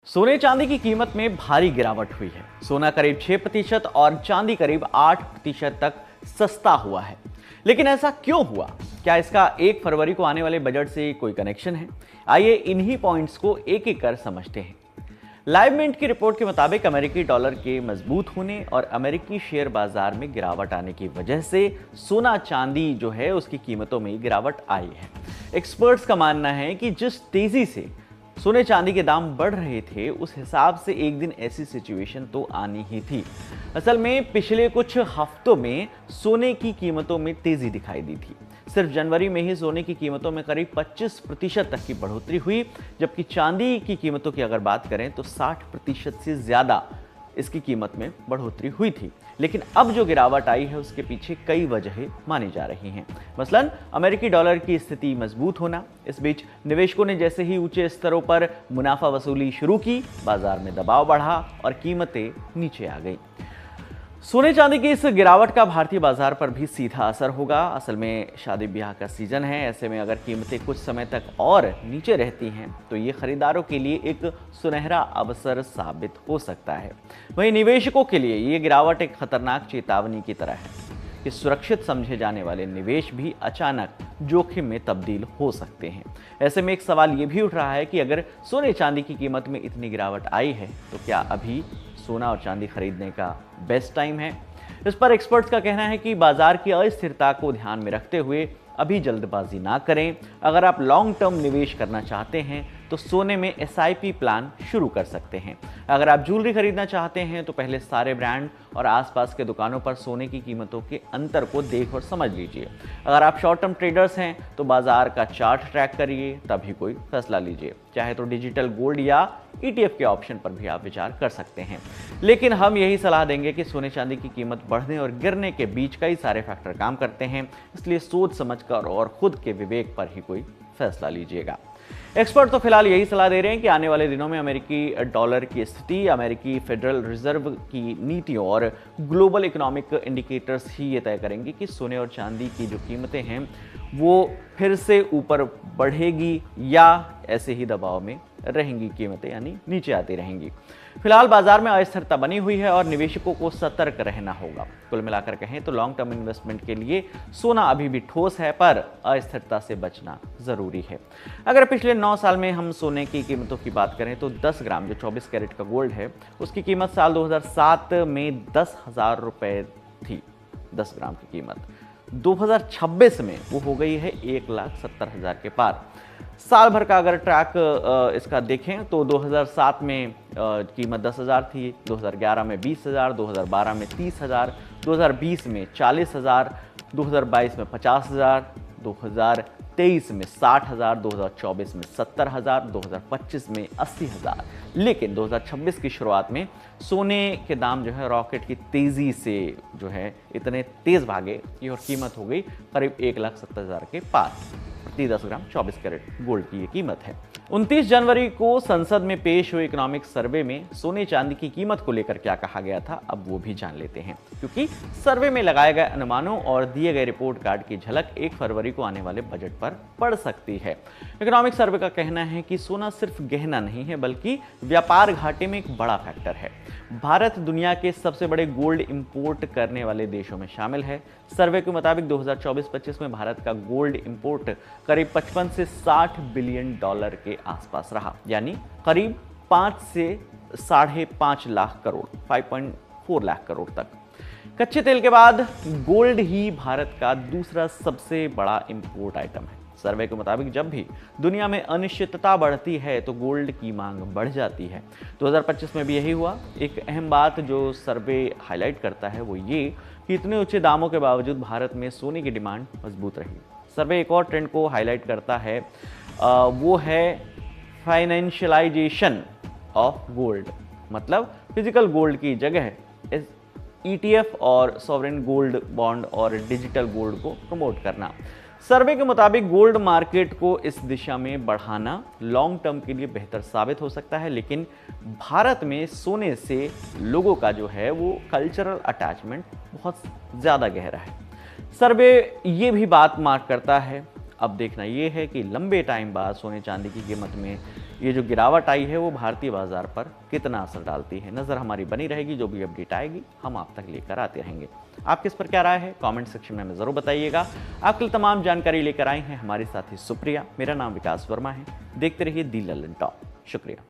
सोने चांदी की कीमत में भारी गिरावट हुई है। सोना करीब 6% और चांदी करीब 8% तक सस्ता हुआ है। लेकिन ऐसा क्यों हुआ? क्या इसका 1 फरवरी को आने वाले बजट से कोई कनेक्शन है? आइए इन्हीं पॉइंट्स को एक एक कर समझते हैं। लाइव मिंट की रिपोर्ट के मुताबिक अमेरिकी डॉलर के मजबूत होने और अमेरिकी शेयर बाजार में गिरावट आने की वजह से सोना चांदी जो है उसकी कीमतों में गिरावट आई है। एक्सपर्ट्स का मानना है कि जिस तेजी से सोने चांदी के दाम बढ़ रहे थे उस हिसाब से एक दिन ऐसी सिचुएशन तो आनी ही थी। असल में पिछले कुछ हफ्तों में सोने की कीमतों में तेजी दिखाई दी थी। सिर्फ जनवरी में ही सोने की कीमतों में करीब 25% तक की बढ़ोतरी हुई, जबकि चांदी की कीमतों की अगर बात करें तो 60% से ज्यादा इसकी कीमत में बढ़ोतरी हुई थी। लेकिन अब जो गिरावट आई है उसके पीछे कई वजहें मानी जा रही हैं। मसलन अमेरिकी डॉलर की स्थिति मजबूत होना। इस बीच निवेशकों ने जैसे ही ऊंचे स्तरों पर मुनाफा वसूली शुरू की, बाजार में दबाव बढ़ा और कीमतें नीचे आ गई। सोने चांदी की इस गिरावट का भारतीय बाजार पर भी सीधा असर होगा। असल में शादी ब्याह का सीजन है, ऐसे में अगर कीमतें कुछ समय तक और नीचे रहती हैं तो ये खरीदारों के लिए एक सुनहरा अवसर साबित हो सकता है। वहीं निवेशकों के लिए ये गिरावट एक खतरनाक चेतावनी की तरह है कि सुरक्षित समझे जाने वाले निवेश भी अचानक जोखिम में तब्दील हो सकते हैं। ऐसे में एक सवाल ये भी उठ रहा है कि अगर सोने चांदी की कीमत में इतनी गिरावट आई है तो क्या अभी सोना और चांदी खरीदने का बेस्ट टाइम है? इस पर एक्सपर्ट्स का कहना है कि बाजार की अस्थिरता को ध्यान में रखते हुए अभी जल्दबाजी ना करें। अगर आप लॉन्ग टर्म निवेश करना चाहते हैं तो सोने में SIP प्लान शुरू कर सकते हैं। अगर आप ज्वेलरी खरीदना चाहते हैं तो पहले सारे ब्रांड और आसपास के दुकानों पर सोने की कीमतों के अंतर को देख और समझ लीजिए। अगर आप शॉर्ट टर्म ट्रेडर्स हैं तो बाजार का चार्ट ट्रैक करिए, तभी कोई फैसला लीजिए। चाहे तो डिजिटल गोल्ड या ETF के ऑप्शन पर भी आप विचार कर सकते हैं। लेकिन हम यही सलाह देंगे कि सोने चांदी की कीमत बढ़ने और गिरने के बीच कई सारे फैक्टर काम करते हैं, इसलिए सोच समझकर और खुद के विवेक पर ही कोई फैसला लीजिएगा। एक्सपर्ट तो फिलहाल यही सलाह दे रहे हैं कि आने वाले दिनों में अमेरिकी डॉलर की स्थिति, अमेरिकी फेडरल रिजर्व की नीतियों और ग्लोबल इकोनॉमिक इंडिकेटर्स ही ये तय करेंगे कि सोने और चांदी की जो कीमतें हैं वो फिर से ऊपर बढ़ेगी या ऐसे ही दबाव में रहेंगी, कीमतें यानी नीचे आती रहेंगी। फिलहाल बाजार में अस्थिरता बनी हुई है और निवेशकों को सतर्क रहना होगा। कुल मिलाकर कहें तो लॉन्ग टर्म इन्वेस्टमेंट के लिए सोना अभी भी ठोस है, पर अस्थिरता से बचना जरूरी है। अगर पिछले 9 साल में हम सोने की कीमतों की बात करें तो 10 ग्राम जो 24 कैरेट का गोल्ड है उसकी कीमत साल 2007 में 10,000 रुपए थी। 10 ग्राम की कीमत 2026 में वो हो गई है 1,70,000 के पार। साल भर का अगर ट्रैक इसका देखें तो 2007 में कीमत 10,000 थी, 2011 में 20,000, 2012 में 30,000, 2020 में 40,000, 2022 में 50,000, 2023 में 60,000, 2024 में 70,000, 2025 में 80,000। लेकिन 2026 की शुरुआत में सोने के दाम जो है रॉकेट की तेजी से जो है इतने तेज भागे कि और कीमत हो गई करीब 1,70,000 के पार। 10 ग्राम 24 कैरेट गोल्ड की ये कीमत है। 29 जनवरी को संसद में पेश हुए इकोनॉमिक सर्वे में सोने चांदी की कीमत को लेकर क्या कहा गया था, अब वो भी जान लेते हैं, क्योंकि सर्वे में लगाए गए अनुमानों और दिए गए रिपोर्ट कार्ड की झलक 1 फरवरी को आने वाले बजट पर पड़ सकती है। इकोनॉमिक सर्वे का कहना है कि सोना सिर्फ गहना नहीं है बल्कि व्यापार घाटे में एक बड़ा फैक्टर है। भारत दुनिया के सबसे बड़े गोल्ड इंपोर्ट करने वाले देशों में शामिल है। सर्वे के मुताबिक 2024-25 में भारत का गोल्ड इंपोर्ट करीब 55 से 60 बिलियन डॉलर के आसपास रहा, यानी करीब 5 से 5.5 लाख करोड़, 5.4 लाख करोड़ तक। कच्चे तेल के बाद गोल्ड ही भारत का दूसरा सबसे बड़ा इंपोर्ट आइटम है। सर्वे के मुताबिक जब भी दुनिया में अनिश्चितता बढ़ती है तो गोल्ड की मांग बढ़ जाती है। 2025 में भी यही हुआ। एक अहम बात जो सर्वे हाईलाइट करता है वो ये कि इतने ऊंचे दामों के बावजूद भारत में सोने की डिमांड मजबूत रही। सर्वे एक और ट्रेंड को हाईलाइट करता है, वो है फाइनेंशियलाइजेशन ऑफ गोल्ड, मतलब फिजिकल गोल्ड की जगह ETF और सॉवरेन गोल्ड बॉन्ड और डिजिटल गोल्ड को प्रमोट करना। सर्वे के मुताबिक गोल्ड मार्केट को इस दिशा में बढ़ाना लॉन्ग टर्म के लिए बेहतर साबित हो सकता है, लेकिन भारत में सोने से लोगों का जो है वो कल्चरल अटैचमेंट बहुत ज़्यादा गहरा है। सर्वे ये भी बात मार्क करता है, अब देखना ये है कि लंबे टाइम बाद सोने चांदी की कीमत में ये जो गिरावट आई है वो भारतीय बाजार पर कितना असर डालती है। नज़र हमारी बनी रहेगी, जो भी अपडेट आएगी हम आप तक लेकर आते रहेंगे। आपकी इस पर क्या राय है कमेंट सेक्शन में हमें ज़रूर बताइएगा। आपके लिए तमाम जानकारी लेकर आई हैं हमारे साथी सुप्रिया। मेरा नाम विकास वर्मा है। देखते रहिए दी लल्लन टॉप। शुक्रिया।